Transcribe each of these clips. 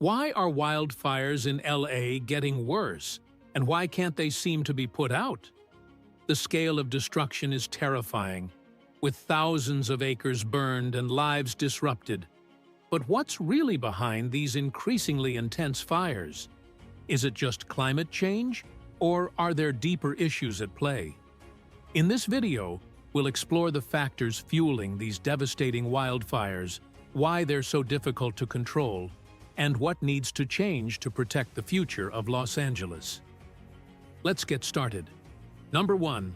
Why are wildfires in LA getting worse, and why can't they seem to be put out? The scale of destruction is terrifying, with thousands of acres burned and lives disrupted. But what's really behind these increasingly intense fires? Is it just climate change, or are there deeper issues at play? In this video, we'll explore the factors fueling these devastating wildfires, why they're so difficult to control, and what needs to change to protect the future of Los Angeles. Let's get started. Number 1.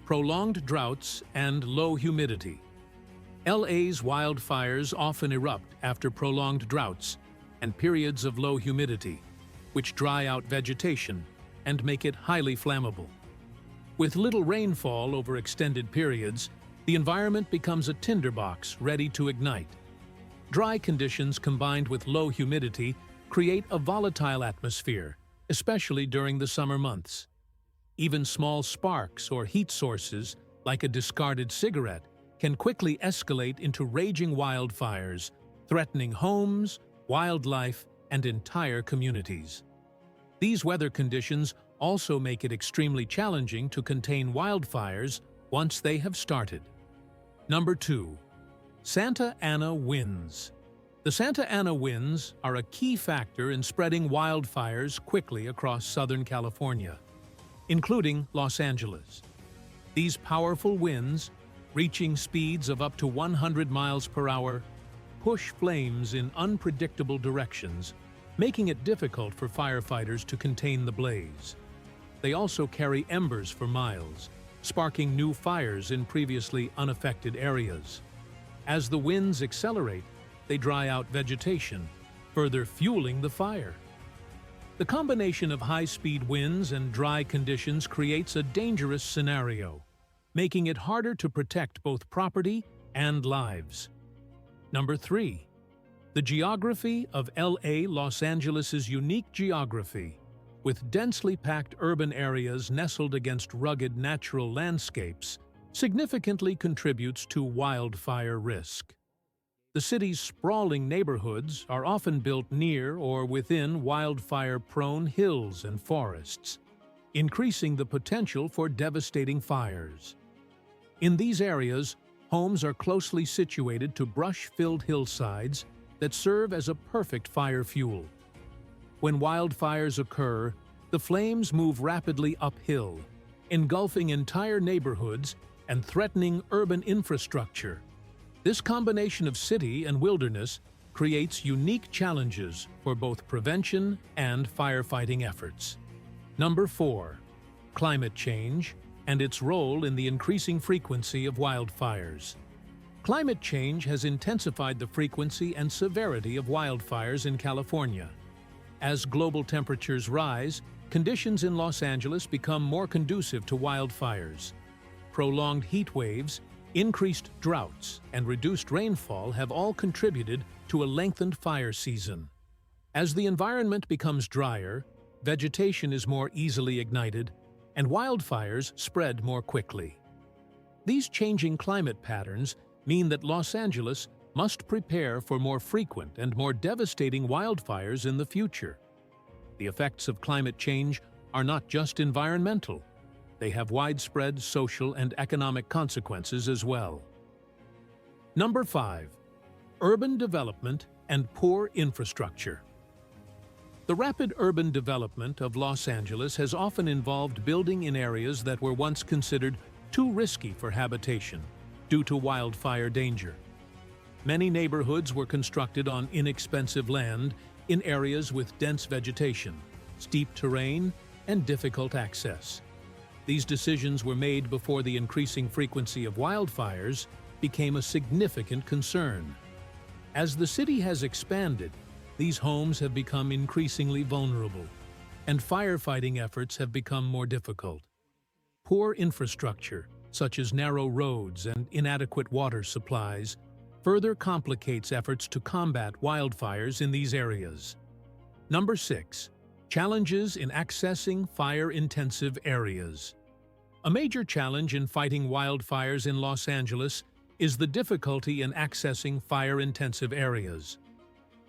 Prolonged droughts and low humidity. LA's wildfires often erupt after prolonged droughts and periods of low humidity, which dry out vegetation and make it highly flammable. With little rainfall over extended periods, the environment becomes a tinderbox ready to ignite. Dry conditions combined with low humidity create a volatile atmosphere, especially during the summer months. Even small sparks or heat sources, like a discarded cigarette, can quickly escalate into raging wildfires, threatening homes, wildlife, and entire communities. These weather conditions also make it extremely challenging to contain wildfires once they have started. Number 2. Santa Ana winds. The Santa Ana winds are a key factor in spreading wildfires quickly across Southern California, including Los Angeles. These powerful winds, reaching speeds of up to 100 miles per hour, push flames in unpredictable directions, making it difficult for firefighters to contain the blaze. They also carry embers for miles, sparking new fires in previously unaffected areas. As the winds accelerate, they dry out vegetation, further fueling the fire. The combination of high-speed winds and dry conditions creates a dangerous scenario, making it harder to protect both property and lives. Number 3. The geography of LA. Los Angeles's unique geography, with densely packed urban areas nestled against rugged natural landscapes, significantly contributes to wildfire risk. The city's sprawling neighborhoods are often built near or within wildfire-prone hills and forests, increasing the potential for devastating fires. In these areas, homes are closely situated to brush-filled hillsides that serve as a perfect fire fuel. When wildfires occur, the flames move rapidly uphill, engulfing entire neighborhoods and threatening urban infrastructure. This combination of city and wilderness creates unique challenges for both prevention and firefighting efforts. Number 4. Climate change and its role in the increasing frequency of wildfires. Climate change has intensified the frequency and severity of wildfires in California. As global temperatures rise, conditions in Los Angeles become more conducive to wildfires. Prolonged heat waves, increased droughts, and reduced rainfall have all contributed to a lengthened fire season. As the environment becomes drier, vegetation is more easily ignited, and wildfires spread more quickly. These changing climate patterns mean that Los Angeles must prepare for more frequent and more devastating wildfires in the future. The effects of climate change are not just environmental. They have widespread social and economic consequences as well. Number 5. Urban development and poor infrastructure. The rapid urban development of Los Angeles has often involved building in areas that were once considered too risky for habitation due to wildfire danger. Many neighborhoods were constructed on inexpensive land in areas with dense vegetation, steep terrain, and difficult access. These decisions were made before the increasing frequency of wildfires became a significant concern. As the city has expanded, these homes have become increasingly vulnerable, and firefighting efforts have become more difficult. Poor infrastructure, such as narrow roads and inadequate water supplies, further complicates efforts to combat wildfires in these areas. Number 6. Challenges in accessing fire-intensive areas. A major challenge in fighting wildfires in Los Angeles is the difficulty in accessing fire-intensive areas.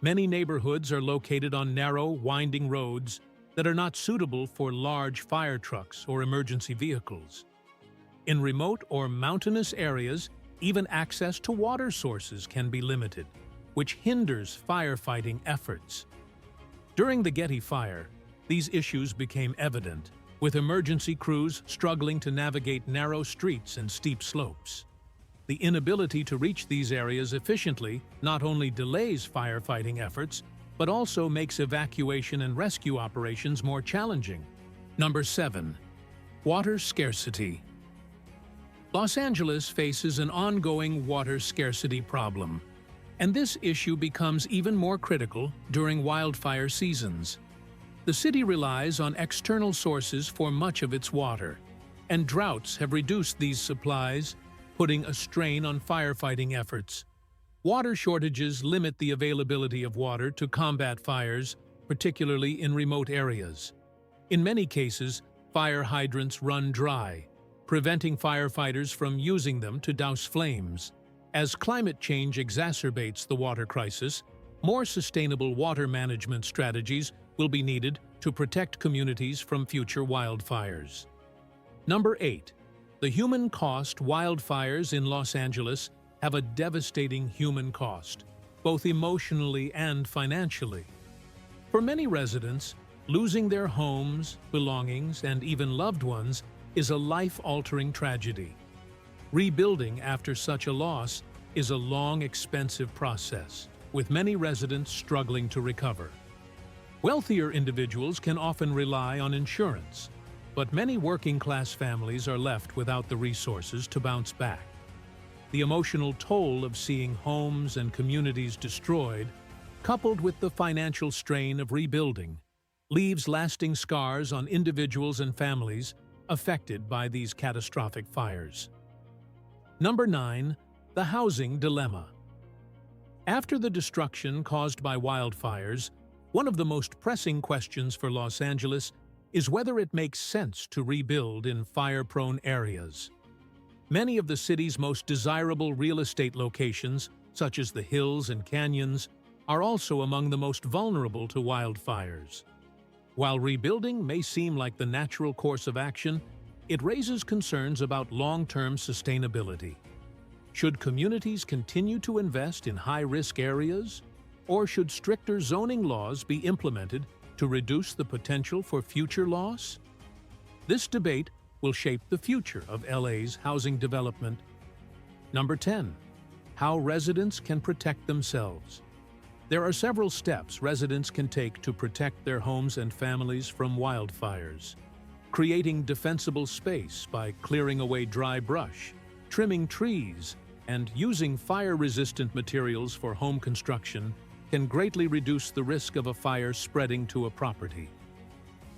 Many neighborhoods are located on narrow, winding roads that are not suitable for large fire trucks or emergency vehicles. In remote or mountainous areas, even access to water sources can be limited, which hinders firefighting efforts. During the Getty fire, these issues became evident, with emergency crews struggling to navigate narrow streets and steep slopes. The inability to reach these areas efficiently not only delays firefighting efforts, but also makes evacuation and rescue operations more challenging. Number 7. Water scarcity. Los Angeles faces an ongoing water scarcity problem, and this issue becomes even more critical during wildfire seasons. The city relies on external sources for much of its water, and droughts have reduced these supplies, putting a strain on firefighting efforts. Water shortages limit the availability of water to combat fires, particularly in remote areas. In many cases, fire hydrants run dry, preventing firefighters from using them to douse flames. As climate change exacerbates the water crisis, more sustainable water management strategies will be needed to protect communities from future wildfires. Number 8. The human cost. Wildfires in Los Angeles have a devastating human cost, both emotionally and financially. For many residents, losing their homes, belongings, and even loved ones is a life-altering tragedy. Rebuilding after such a loss is a long, expensive process, with many residents struggling to recover. Wealthier individuals can often rely on insurance, but many working-class families are left without the resources to bounce back. The emotional toll of seeing homes and communities destroyed, coupled with the financial strain of rebuilding, leaves lasting scars on individuals and families affected by these catastrophic fires. Number 9. The housing dilemma. After the destruction caused by wildfires, one of the most pressing questions for Los Angeles is whether it makes sense to rebuild in fire-prone areas. Many of the city's most desirable real estate locations, such as the hills and canyons, are also among the most vulnerable to wildfires. While rebuilding may seem like the natural course of action, it raises concerns about long-term sustainability. Should communities continue to invest in high-risk areas, or should stricter zoning laws be implemented to reduce the potential for future loss? This debate will shape the future of LA's housing development. Number 10. How residents can protect themselves. There are several steps residents can take to protect their homes and families from wildfires. Creating defensible space by clearing away dry brush, trimming trees, and using fire-resistant materials for home construction can greatly reduce the risk of a fire spreading to a property.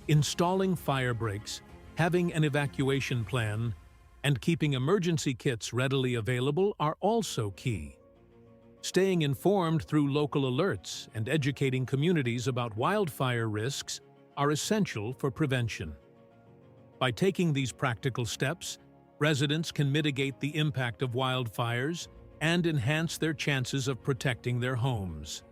Installing fire breaks, having an evacuation plan, and keeping emergency kits readily available are also key. Staying informed through local alerts and educating communities about wildfire risks are essential for prevention. By taking these practical steps, residents can mitigate the impact of wildfires and enhance their chances of protecting their homes.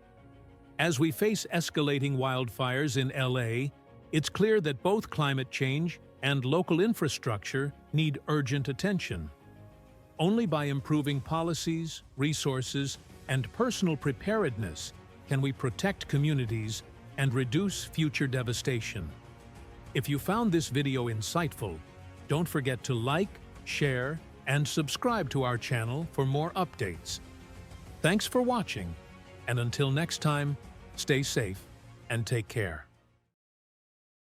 As we face escalating wildfires in LA, it's clear that both climate change and local infrastructure need urgent attention. Only by improving policies, resources, and personal preparedness can we protect communities and reduce future devastation. If you found this video insightful, don't forget to like, share, and subscribe to our channel for more updates. Thanks for watching, and until next time, stay safe and take care.